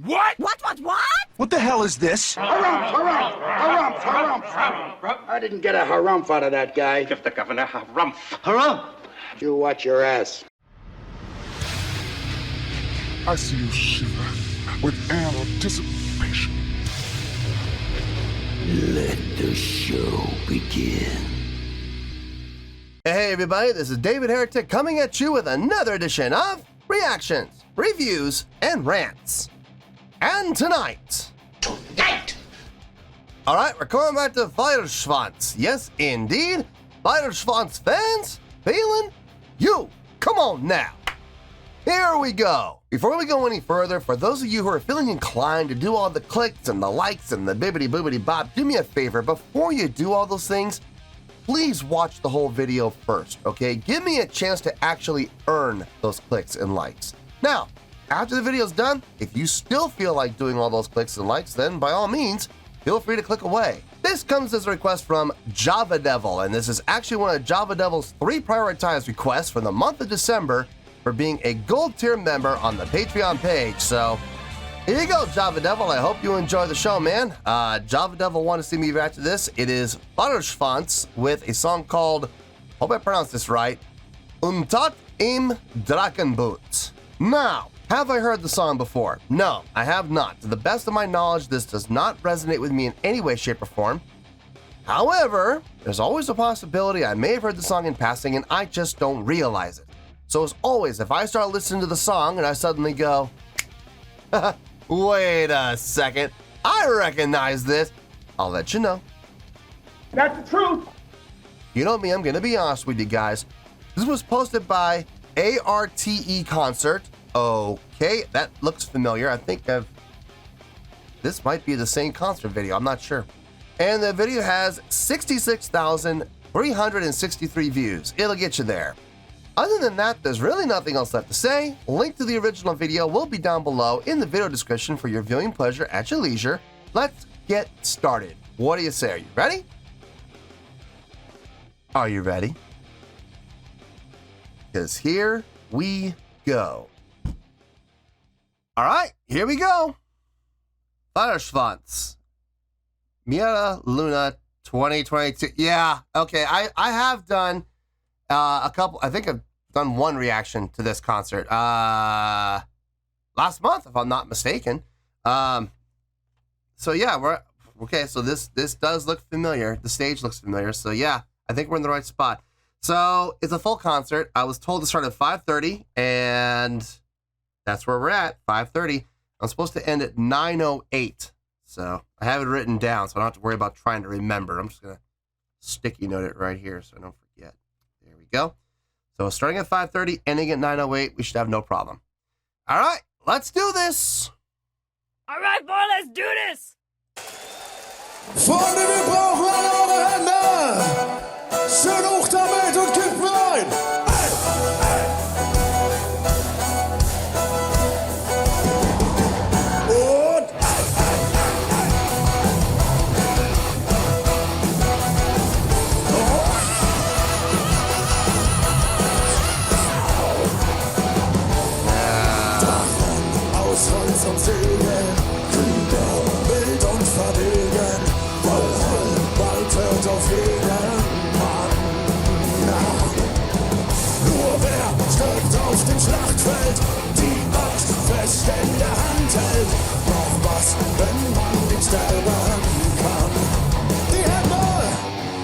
What? What? What the hell is this? Harumph. I didn't get a harumph out of that guy. Give the governor harumph. Harumph! You watch your ass. I see you shiver with anticipation. Let the show begin. Hey everybody, this is David Heretic coming at you with another edition of Reactions, Reviews, and Rants. And tonight... Alright, we're coming back to Feuerschwanz. Yes, indeed. Feuerschwanz Fans FEELIN YOU. Come on now. Here we go. Before we go any further, for those of you who are feeling inclined to do all the clicks and the likes and the bibbity boobity bop, do me a favor. Before you do all those things, please watch the whole video first, okay? Give me a chance to actually earn those clicks and likes. Now, after the video's done, if you still feel like doing all those clicks and likes, then by all means, feel free to click away. This comes as a request from Java Devil, and this is actually one of Java Devil's 3 prioritized requests for the month of December for being a gold tier member on the Patreon page. So here you go, Java Devil. I hope you enjoy the show, man. Java Devil wanted to see me react to this. It is Feuerschwanz with a song called, hope I pronounced this right, Untot Im Drachenboot. Now, have I heard the song before? No, I have not. To the best of my knowledge, this does not resonate with me in any way, shape, or form. However, there's always a possibility I may have heard the song in passing and I just don't realize it. So as always, if I start listening to the song and I suddenly go, wait a second, I recognize this, I'll let you know. That's the truth. You know me, I'm gonna be honest with you guys. This was posted by ARTE Concert. Okay, that looks familiar. I think this might be the same concert video, I'm not sure. And the video has 66,363 views. It'll get you there. Other than that, there's really nothing else left to say. Link to the original video will be down below in the video description for your viewing pleasure at your leisure. Let's get started. What do you say? Are you ready? Are you ready? Because here we go. All right, here we go. Feuerschwanz. Mira Luna 2022. Yeah, okay. I have done a couple. I think I've done one reaction to this concert last month, if I'm not mistaken. So yeah, we're okay. So this does look familiar. The stage looks familiar. So yeah, I think we're in the right spot. So it's a full concert. I was told to start at 5:30, and that's where we're at, 5:30. I'm supposed to end at 9:08. So I have it written down, so I don't have to worry about trying to remember. I'm just gonna sticky note it right here so I don't forget. There we go. So starting at 5:30, ending at 9:08, we should have no problem. All right, let's do this. All right, boy, let's do this. Freunde, wir brauchen alle eure Hände. Schön hoch damit und kippen rein. Und Drachen aus Holz und Sägen, Krieger, wild und verwegen, Wollhall waltet auf jeden Mann. Nur wer stirbt auf dem Schlachtfeld, die Macht fest in der Hand hält. Noch was, wenn man nicht sterben kann. Die Hände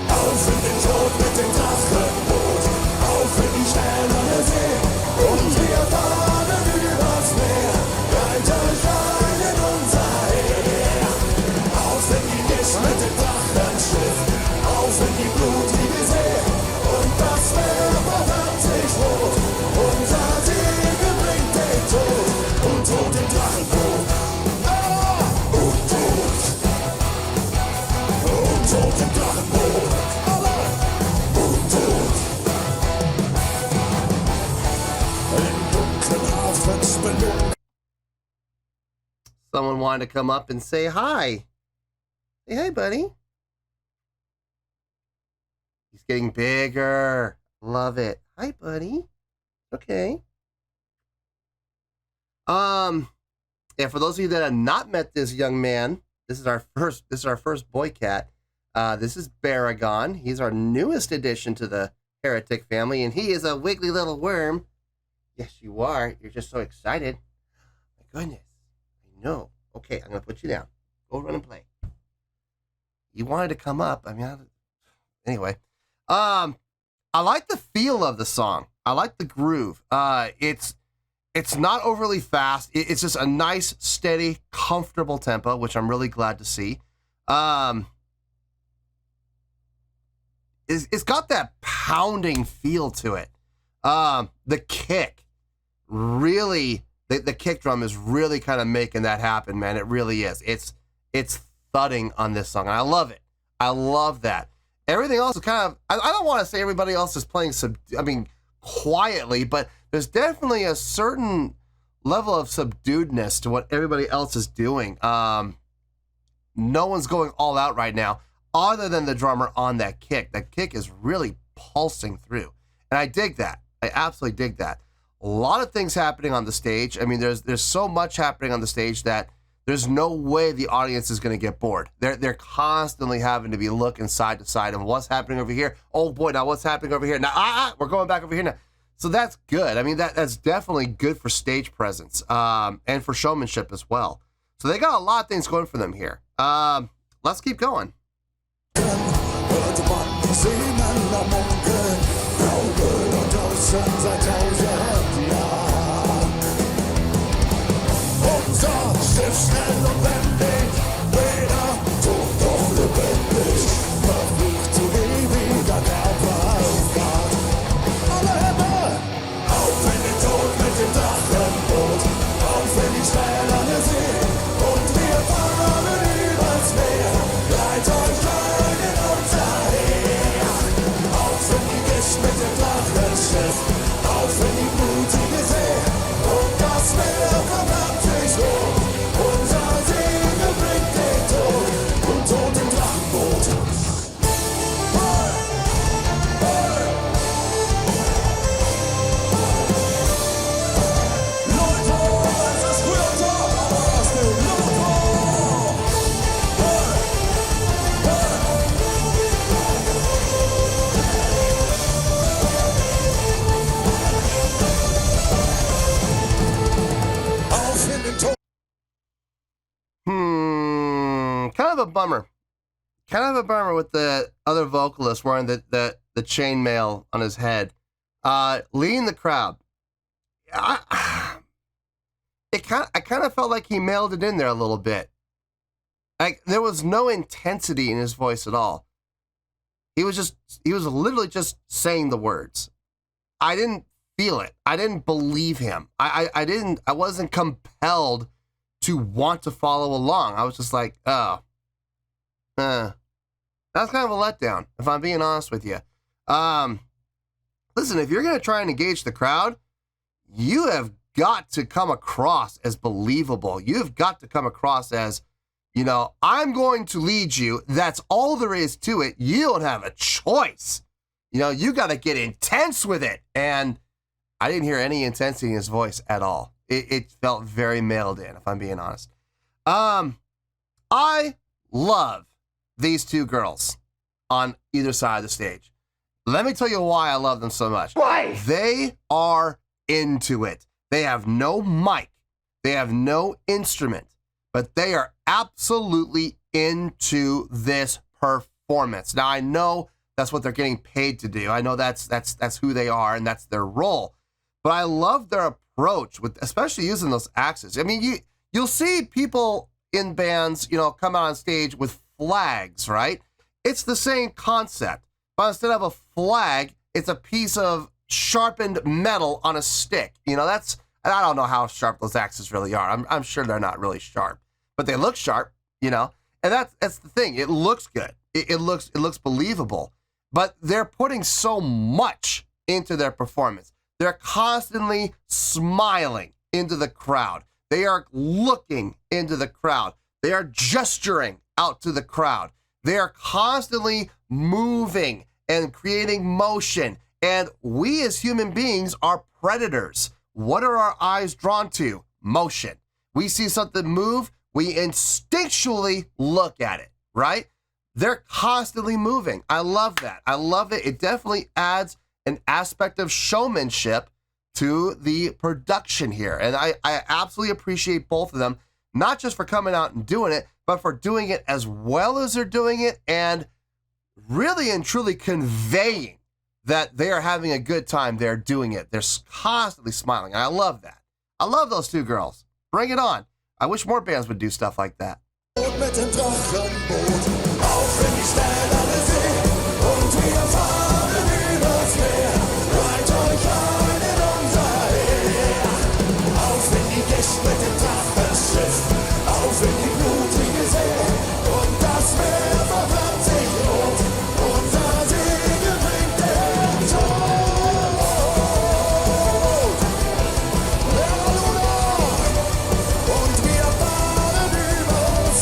auf in den Tod mit dem Drachenboot, auf in die sternerne See, und wir fahren übers Meer, rein durch ein in unser Heer. Auf in die Gischt mit dem Drachenschiff, auf in die blutige See, und das Meer verfärbt sich rot. Unser Sieg bringt den Tod, und Tod im Drachenboot. Und Tod im Drachenboot. Und Tod im dunklen Hafen spelunkt. Someone wanted to come up and say hi. Say hi, buddy. He's getting bigger. Love it. Hi, buddy. Okay. And for those of you that have not met this young man, this is our first boy cat. This is Baragon. He's our newest addition to the Heretic family, and he is a wiggly little worm. Yes, you are. You're just so excited. My goodness. I know. Okay, I'm going to put you down. Go run and play. You wanted to come up. I mean, anyway. I like the feel of the song. I like the groove. It's not overly fast. It's just a nice, steady, comfortable tempo, which I'm really glad to see. It's got that pounding feel to it. The kick, really, the kick drum is really kind of making that happen, man. It really is. It's thudding on this song, and I love it. I love that. Everything else is kind of, I don't want to say everybody else is playing quietly, but there's definitely a certain level of subduedness to what everybody else is doing. No one's going all out right now, other than the drummer on that kick. That kick is really pulsing through. And I dig that. I absolutely dig that. A lot of things happening on the stage. I mean, there's so much happening on the stage that there's no way the audience is going to get bored. They're constantly having to be looking side to side and what's happening over here. Oh boy, now what's happening over here? Now, we're going back over here now. So that's good. I mean, that's definitely good for stage presence and for showmanship as well. So they got a lot of things going for them here. Let's keep going. Schnell und wendig, weder tot noch lebendig, verflucht zu ewiger Körperaufgabe. Alle Hände, auf in den Tod mit dem Drachenboot, auf in die schwellende See, und wir fahren übers Meer, leit euch ein in unser Heer. Auf in die Gischt mit dem Drachenschiff, auf in die blutige See, und das Meer kommt ab sich hoch. Unser Segel bringt den Tod, Untot im Drachenboot. Hey, hey. Leute, es ist früher Tag, aber es geht los. Hey, hey. Auf in den Tod. Kind of a bummer. Kind of a bummer with the other vocalist wearing the chainmail on his head. Leading the crowd. I kind of felt like he mailed it in there a little bit. Like there was no intensity in his voice at all. He was literally just saying the words. I didn't feel it. I didn't believe him. I wasn't compelled to want to follow along. I was just like, oh, that's kind of a letdown, if I'm being honest with you. Listen, if you're going to try and engage the crowd, you have got to come across as believable. You've got to come across as, you know, I'm going to lead you. That's all there is to it. You don't have a choice. You know, you got to get intense with it. And I didn't hear any intensity in his voice at all. It felt very mailed in, if I'm being honest. I love these two girls on either side of the stage. Let me tell you why I love them so much. Why? They are into it. They have no mic. They have no instrument. But they are absolutely into this performance. Now, I know that's what they're getting paid to do. I know that's who they are and that's their role. But I love their approach with, especially using those axes. I mean, you'll see people in bands, you know, come out on stage with flags, right? It's the same concept, but instead of a flag, it's a piece of sharpened metal on a stick. You know, I don't know how sharp those axes really are. I'm sure they're not really sharp, but they look sharp, you know, and that's the thing. It looks good. It looks believable, but they're putting so much into their performance. They're constantly smiling into the crowd. They are looking into the crowd. They are gesturing out to the crowd. They are constantly moving and creating motion. And we as human beings are predators. What are our eyes drawn to? Motion. We see something move, we instinctually look at it, right? They're constantly moving. I love that. I love it. It definitely adds an aspect of showmanship to the production here. And I absolutely appreciate both of them, not just for coming out and doing it, but for doing it as well as they're doing it and really and truly conveying that they are having a good time. They're doing it. They're constantly smiling. I love that. I love those two girls. Bring it on. I wish more bands would do stuff like that. Mit dem Drachenboot auf in die schnellere See und wir fahren übers Meer. Reiht euch ein in unser Heer. Auf in die Gischt mit dem Drachenschiff, auf in die blutige See. Und das Meer verfärbt sich rot, unser Segel bringt den Tod. Und wir fahren übers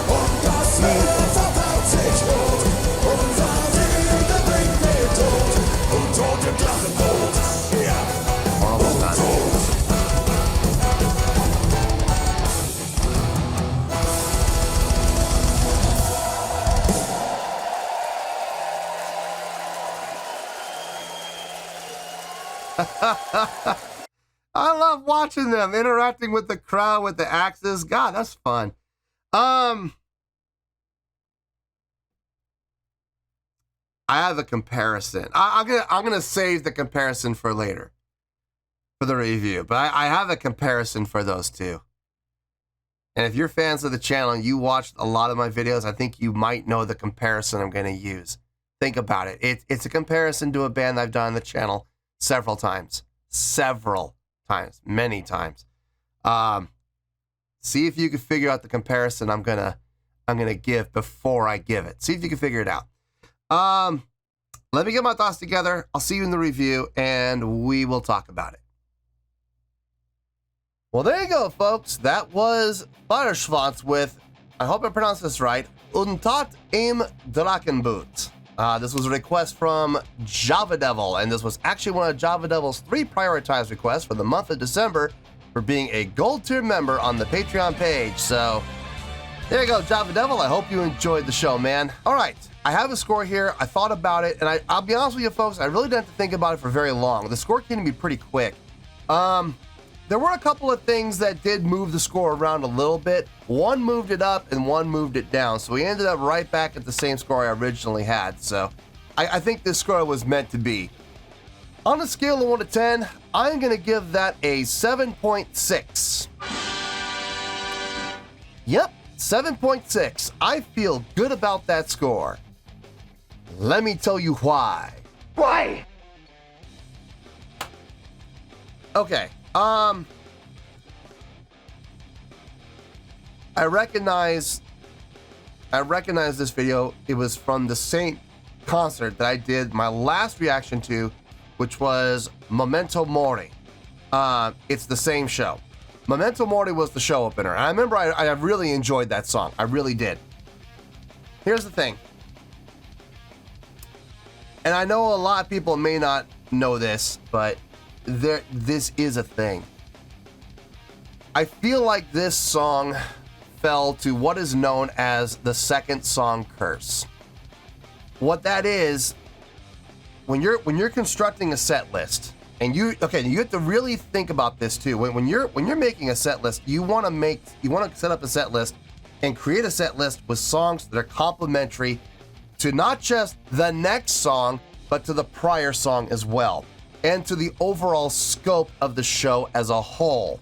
und das Meer verfärbt sich rot, unser Segel bringt den Tod. Untot im Drachenboot, ja, untot. I love watching them interacting with the crowd with the axes. God, that's fun. I have a comparison. I'm gonna save the comparison for later, for the review. But I have a comparison for those two. And if you're fans of the channel and you watched a lot of my videos, I think you might know the comparison I'm gonna use. Think about it. It's a comparison to a band I've done on the channel several times, many times. See if you can figure out the comparison I'm gonna give before I give it. See if you can figure it out. Let me get my thoughts together. I'll see you in the review and we will talk about it. Well, there you go, folks. That was Feuerschwanz with, I hope I pronounced this right, Untot Im Drachenboot. This was a request from Java Devil, and this was actually one of Java Devil's 3 prioritized requests for the month of December for being a gold tier member on the Patreon page. So there you go, Java Devil. I hope you enjoyed the show, man. All right, I have a score here. I thought about it, and I'll be honest with you, folks, I really didn't have to think about it for very long. The score came to me pretty quick. There were a couple of things that did move the score around a little bit. One moved it up and one moved it down. So we ended up right back at the same score I originally had. So I think this score was meant to be. On a scale of 1 to 10, I'm going to give that a 7.6. Yep, 7.6. I feel good about that score. Let me tell you why. Why? Okay. I recognize this video. It was from the Saint concert that I did my last reaction to, which was Memento Mori. It's the same show. Memento Mori was the show opener. And I remember I really enjoyed that song. I really did. Here's the thing. And I know a lot of people may not know this, but this is a thing. I feel like this song fell to what is known as the second song curse. What that is, when you're constructing a set list, and you have to really think about this too. When you're making a set list, you want to set up a set list and create a set list with songs that are complementary to not just the next song, but to the prior song as well, and to the overall scope of the show as a whole.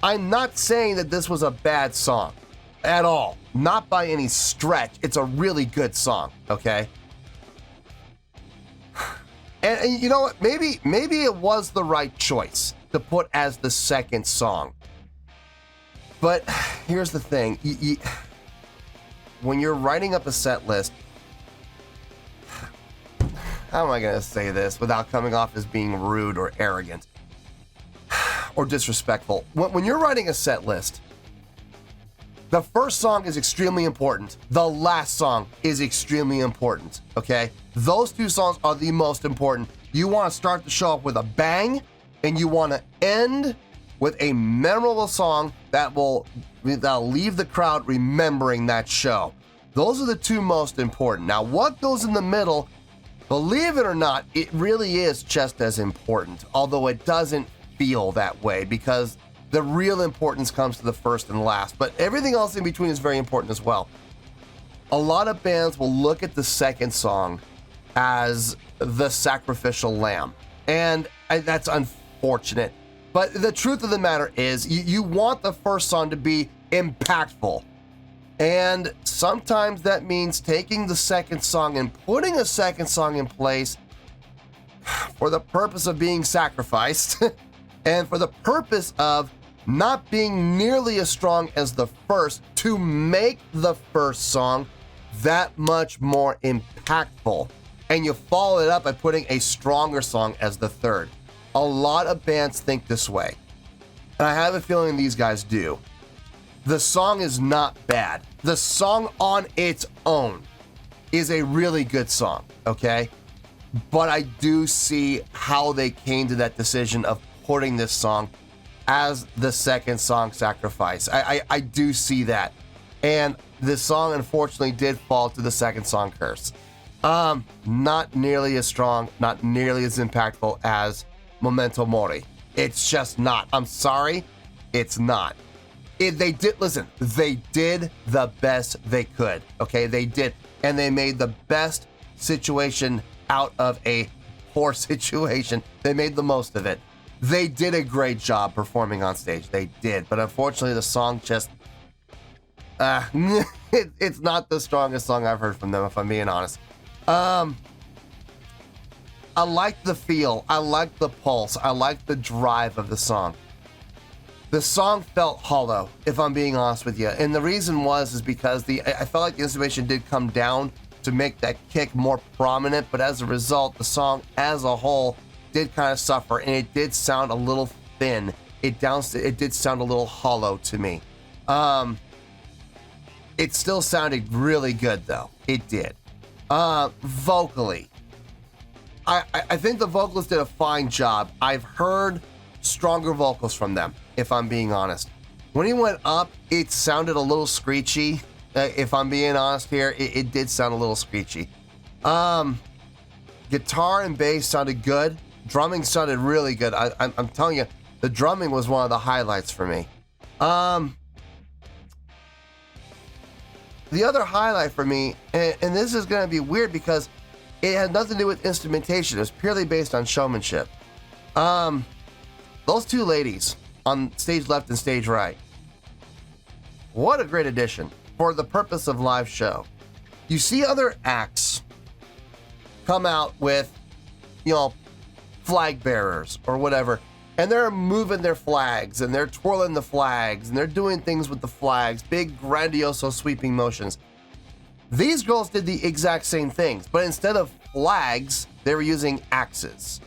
I'm not saying that this was a bad song at all. Not by any stretch. It's a really good song, okay? And you know what? Maybe it was the right choice to put as the second song. But here's the thing. When you're writing up a set list, how am I going to say this without coming off as being rude or arrogant or disrespectful? When you're writing a set list, The first song is extremely important. The last song is extremely important, okay? Those two songs are the most important. You want to start the show up with a bang, and you want to end with a memorable song that'll leave the crowd remembering that show. Those are the two most important. Now, what goes in the middle, believe it or not, it really is just as important, although it doesn't feel that way because the real importance comes to the first and last, but everything else in between is very important as well. A lot of bands will look at the second song as the sacrificial lamb, and that's unfortunate. But the truth of the matter is you want the first song to be impactful. And sometimes that means taking the second song and putting a second song in place for the purpose of being sacrificed and for the purpose of not being nearly as strong as the first to make the first song that much more impactful. And you follow it up by putting a stronger song as the third. A lot of bands think this way, and I have a feeling these guys do. The song is not bad. The song on its own is a really good song, okay? But I do see how they came to that decision of putting this song as the second song, Sacrifice. I do see that. And this song, unfortunately, did fall to the second song curse. Not nearly as strong, not nearly as impactful as Memento Mori. It's just not. I'm sorry, it's not. They did the best they could, okay? They did, and they made the best situation out of a poor situation. They made the most of it. They did a great job performing on stage. They did, but unfortunately the song just, it's not the strongest song I've heard from them, if I'm being honest. I like the feel, I like the pulse, I like the drive of the song. The song felt hollow, if I'm being honest with you, and the reason is because I felt like the instrumentation did come down to make that kick more prominent, but as a result, the song as a whole did kind of suffer, and it did sound a little thin. It did sound a little hollow to me. It still sounded really good though. It did. Vocally, I think the vocalists did a fine job. I've heard stronger vocals from them, if I'm being honest. When he went up, it sounded a little screechy. If I'm being honest here, it did sound a little screechy. Guitar and bass sounded good. Drumming sounded really good. I'm telling you, the drumming was one of the highlights for me. The other highlight for me, and this is going to be weird because it had nothing to do with instrumentation. It was purely based on showmanship. Those two ladies on stage left and stage right. What a great addition for the purpose of live show. You see other acts come out with, flag bearers or whatever, and they're moving their flags and they're twirling the flags and they're doing things with the flags, big grandiose sweeping motions. These girls did the exact same things, but instead of flags, they were using axes.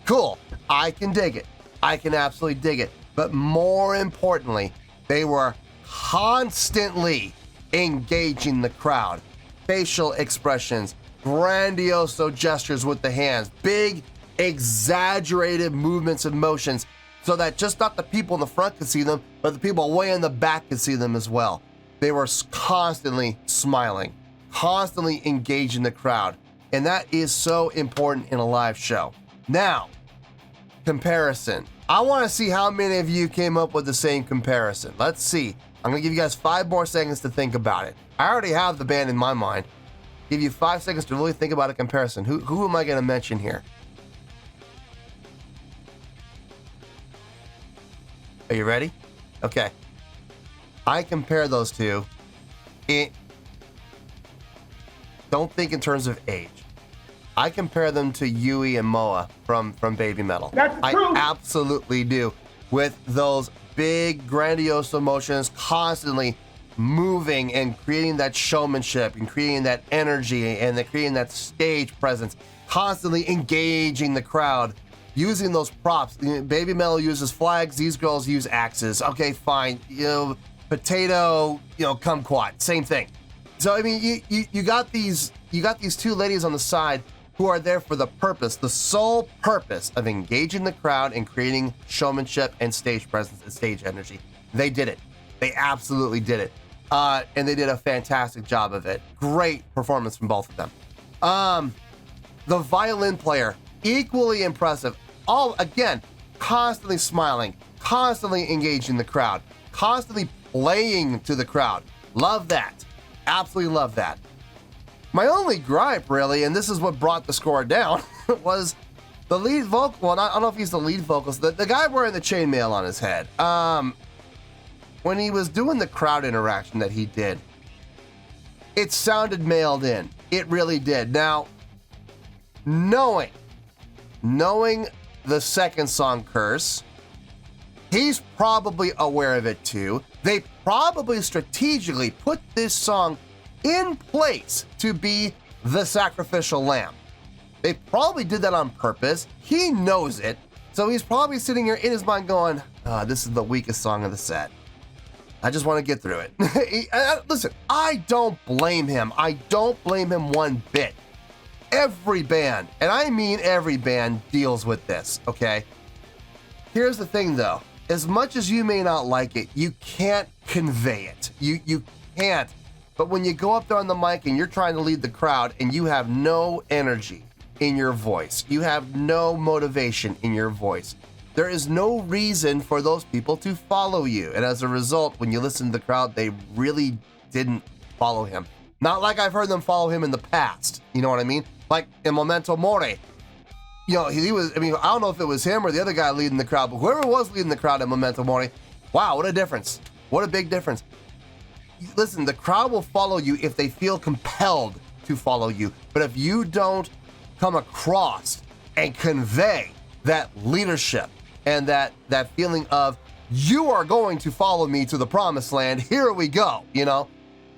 Cool, I can dig it. I can absolutely dig it. But more importantly, they were constantly engaging the crowd. Facial expressions, grandiose gestures with the hands, big exaggerated movements and motions so that just not the people in the front could see them, but the people way in the back could see them as well. They were constantly smiling, constantly engaging the crowd, and that is so important in a live show. Now, comparison. I want to see how many of you came up with the same comparison. Let's see. I'm going to give you guys 5 more seconds to think about it. I already have the band in my mind. Give you 5 seconds to really think about a comparison. Who am I going to mention here? Are you ready? Okay. I compare those two. Don't think in terms of age. I compare them to Yui and Moa from Baby Metal. That's true. I absolutely do. With those big, grandiose emotions, constantly moving and creating that showmanship and creating that energy and creating that stage presence, constantly engaging the crowd, using those props. Baby Metal uses flags, these girls use axes. Okay, fine. potato, kumquat, same thing. So I mean, you got these two ladies on the side who are there for the purpose, the sole purpose of engaging the crowd and creating showmanship and stage presence and stage energy. They did it. They absolutely did it. And they did a fantastic job of it. Great performance from both of them. The violin player, equally impressive. All, again, constantly smiling, constantly engaging the crowd, constantly playing to the crowd. Love that. Absolutely love that. My only gripe, really, and this is what brought the score down, was the lead vocal. Well, I don't know if he's the lead vocalist. The guy wearing the chainmail on his head. When he was doing the crowd interaction that he did, it sounded mailed in. It really did. Now, knowing the second song, Curse, he's probably aware of it too. They probably strategically put this song in place to be the sacrificial lamb. They probably did that on purpose. He knows it. So he's probably sitting here in his mind going, this is the weakest song of the set. I just want to get through it. Listen, I don't blame him. I don't blame him one bit. Every band, and I mean every band, deals with this, okay? Here's the thing though. As much as you may not like it, you can't convey it. You can't. But when you go up there on the mic and you're trying to lead the crowd and you have no energy in your voice, you have no motivation in your voice, there is no reason for those people to follow you. And as a result, when you listen to the crowd, they really didn't follow him. Not like I've heard them follow him in the past. You know what I mean? Like in Memento Mori. He was, I don't know if it was him or the other guy leading the crowd, but whoever was leading the crowd in Memento Mori, wow, what a difference. What a big difference. Listen, the crowd will follow you if they feel compelled to follow you. But if you don't come across and convey that leadership and that feeling of, you are going to follow me to the promised land, here we go,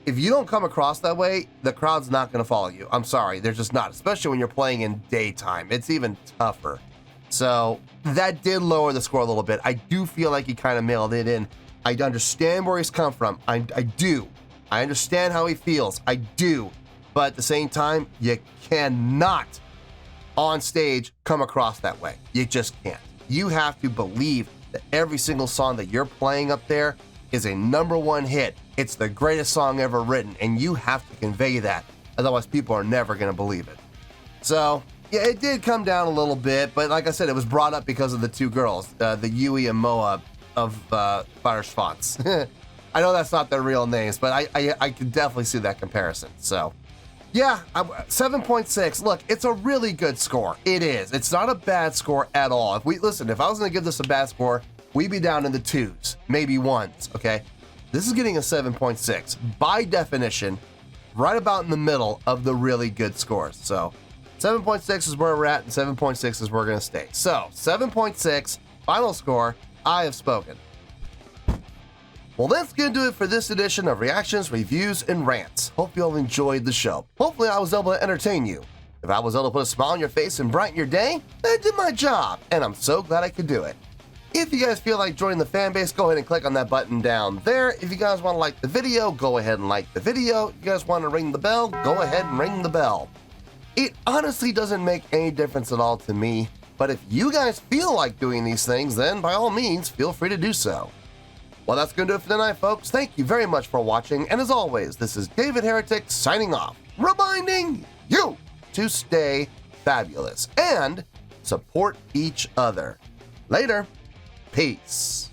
if you don't come across that way, the crowd's not going to follow you. I'm sorry, they're just not, especially when you're playing in daytime. It's even tougher. So that did lower the score a little bit. I do feel like he kind of mailed it in. I understand where he's come from. I do. I understand how he feels. I do. But at the same time, you cannot on stage come across that way. You just can't. You have to believe that every single song that you're playing up there is a #1 hit. It's the greatest song ever written, and you have to convey that. Otherwise, people are never going to believe it. So, yeah, it did come down a little bit, but like I said, it was brought up because of the two girls, the Yui and Moa of Feuerschwanz. I know that's not their real names, but I can definitely see that comparison. So, yeah, 7.6. Look, it's a really good score. It is. It's not a bad score at all. If I was going to give this a bad score, we'd be down in the 2s, maybe 1s, okay? This is getting a 7.6. By definition, right about in the middle of the really good scores. So 7.6 is where we're at, and 7.6 is where we're going to stay. So 7.6, final score, I have spoken. Well, that's going to do it for this edition of Reactions, Reviews, and Rants. Hope you all enjoyed the show. Hopefully I was able to entertain you. If I was able to put a smile on your face and brighten your day, I did my job, and I'm so glad I could do it. If you guys feel like joining the fan base, go ahead and click on that button down there. If you guys want to like the video, go ahead and like the video. If you guys want to ring the bell, go ahead and ring the bell. It honestly doesn't make any difference at all to me, but if you guys feel like doing these things, then by all means, feel free to do so. Well, that's going to do it for tonight, folks. Thank you very much for watching, and as always, this is David Heretic signing off, reminding you to stay fabulous and support each other. Later. Peace.